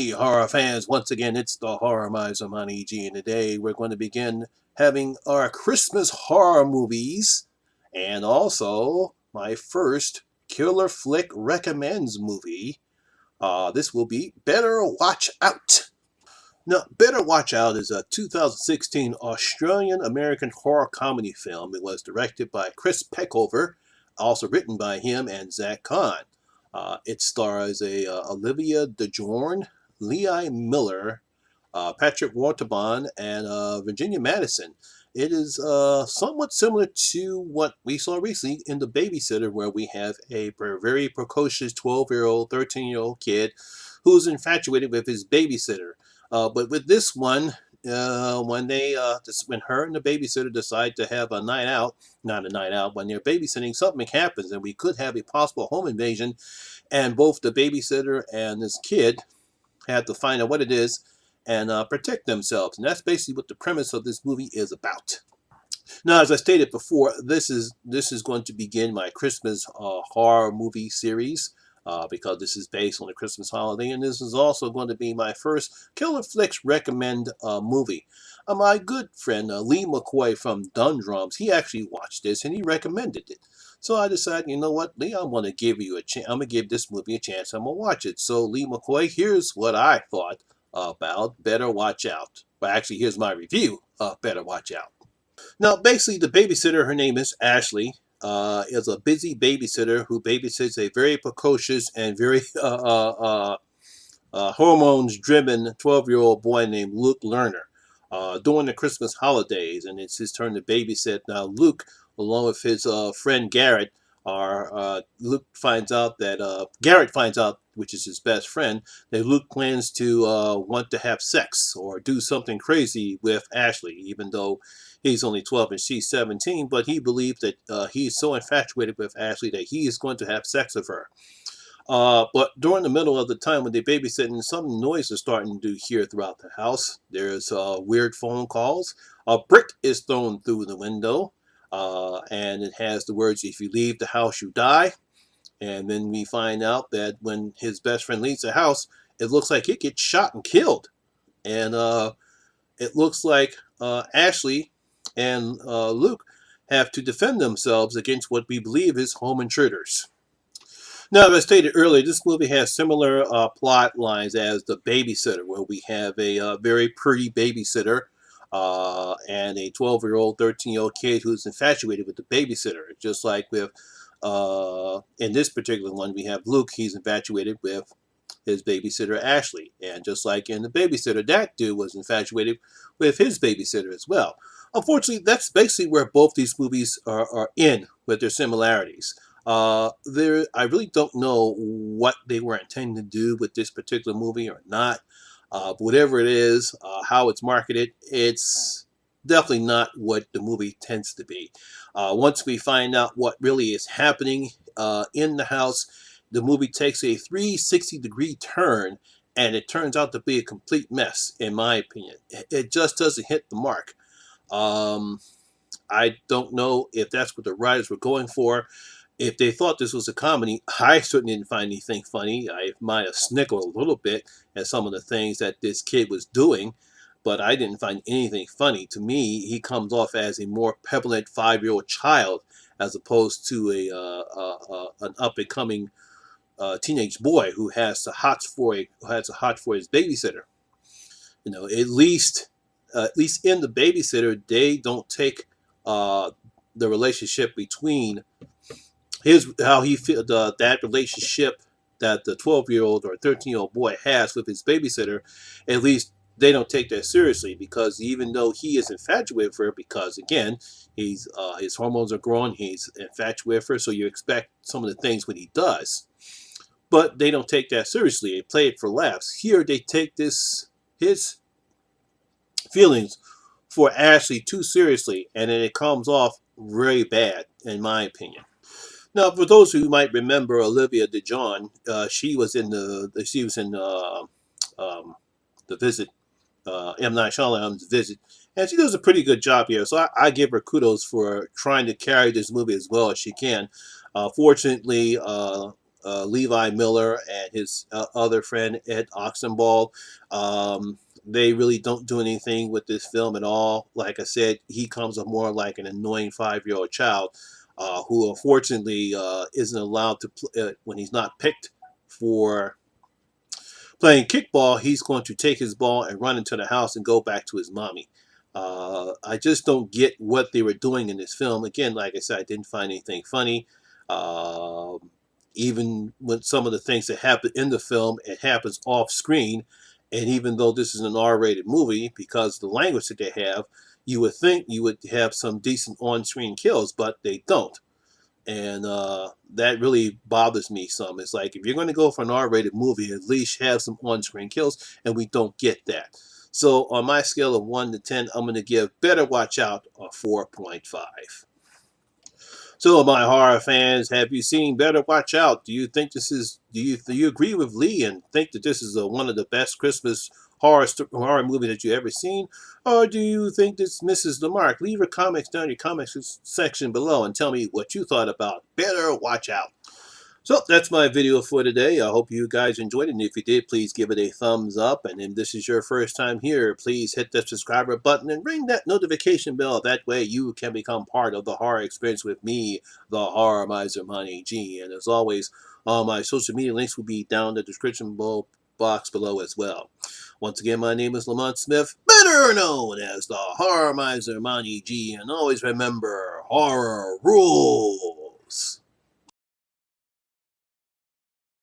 Hey, horror fans, once again, it's the Horror Miser on EG, and today we're going to begin having our Christmas horror movies, and also my first Killer Flick Recommends movie. This will be Better Watch Out. Now, Better Watch Out is a 2016 Australian-American horror comedy film. It was directed by Chris Peckover, also written by him and Zach Kahn. It stars Olivia DeJourn, Leigh Miller, Patrick Warburton, and Virginia Madison. It is somewhat similar to what we saw recently in The Babysitter, where we have a very precocious 12-year-old, 13-year-old kid who's infatuated with his babysitter. But with this one, when her and the babysitter decide to have a night out, not a night out, when they're babysitting, something happens, and we could have a possible home invasion, and both the babysitter and this kid have to find out what it is and protect themselves. And that's basically what the premise of this movie is about. Now, as I stated before, this is going to begin my Christmas horror movie series. Because this is based on the Christmas holiday, and this is also going to be my first Killer Flicks Recommend movie. My good friend Lee McCoy from Dundrums, he actually watched this and he recommended it. So I decided, you know what, Lee, I'm going to give you a chance. I'm going to give this movie a chance. I'm going to watch it. So Lee McCoy, here's what I thought about Better Watch Out. Well, actually, here's my review of Better Watch Out. Now, basically, the babysitter, her name is Ashley. Is a busy babysitter who babysits a very precocious and very hormones-driven 12-year-old boy named Luke Lerner during the Christmas holidays, and it's his turn to babysit. Now, Luke, along with his friend Garrett, Luke finds out that Garrett finds out, which is his best friend, that Luke plans to want to have sex or do something crazy with Ashley, even though he's only 12 and she's 17, but he believes that he's so infatuated with Ashley that he is going to have sex with her. But during the middle of the time when they're babysitting, some noise is starting to hear throughout the house. There's weird phone calls. A brick is thrown through the window, and it has the words, "If you leave the house, you die." And then we find out that when his best friend leaves the house, it looks like he gets shot and killed. And it looks like Ashley and Luke have to defend themselves against what we believe is home intruders. Now, as I stated earlier, this movie has similar plot lines as The Babysitter, where we have a very pretty babysitter and a 12-year-old, 13-year-old kid who's infatuated with the babysitter. Just like with, in this particular one, we have Luke, he's infatuated with his babysitter Ashley. And just like in The Babysitter, that dude was infatuated with his babysitter as well. Unfortunately, that's basically where both these movies are in with their similarities. I really don't know what they were intending to do with this particular movie or not. Whatever it is, how it's marketed, it's definitely not what the movie tends to be. Once we find out what really is happening in the house, the movie takes a 360-degree turn, and it turns out to be a complete mess, in my opinion. It just doesn't hit the mark. I don't know if that's what the writers were going for. If they thought this was a comedy, I certainly didn't find anything funny. I might have snickered a little bit at some of the things that this kid was doing, but I didn't find anything funny. To me, he comes off as a more prevalent 5-year-old child as opposed to an up-and-coming teenage boy who has a hot for his babysitter. You know, at least in The Babysitter, they don't take the relationship between that relationship that the 12-year-old or 13-year-old boy has with his babysitter. At least they don't take that seriously, because even though he is infatuated with her, because again, his hormones are growing, he's infatuated with her, so you expect some of the things when he does. But they don't take that seriously. They play it for laughs. Here they take his feelings for Ashley too seriously, and then it comes off very bad, in my opinion. Now, for those who might remember Olivia DeJohn, she was in the Visit, M. Night Shyamalan's Visit, and she does a pretty good job here. So I give her kudos for trying to carry this movie as well as she can. Fortunately, Levi Miller and his other friend Ed Oxenball. They really don't do anything with this film at all. Like I said, he comes up more like an annoying 5-year-old child who unfortunately isn't allowed to when he's not picked for playing kickball, he's going to take his ball and run into the house and go back to his mommy. I just don't get what they were doing in this film. Again, like I said, I didn't find anything funny. Uh, Even when some of the things that happen in the film, it happens off screen. And even though this is an R-rated movie, because of the language that they have, you would think you would have some decent on-screen kills, but they don't. And that really bothers me some. It's like, if you're going to go for an R-rated movie, at least have some on-screen kills, and we don't get that. So on my scale of 1 to 10, I'm going to give Better Watch Out a 4.5. So, my horror fans, have you seen Better Watch Out? Do you think this is? Do you agree with Lee and think that this is one of the best Christmas horror movie that you ever seen, or do you think this misses the mark? Leave your comments down in your comments section below and tell me what you thought about Better Watch Out. So that's my video for today. I hope you guys enjoyed it. And if you did, please give it a thumbs up. And if this is your first time here, please hit the subscriber button and ring that notification bell. That way you can become part of the horror experience with me, the Horror Miser Money G. And as always, all my social media links will be down in the description box below as well. Once again, my name is Lamont Smith, better known as the Horror Miser Money G. And always remember, horror rules.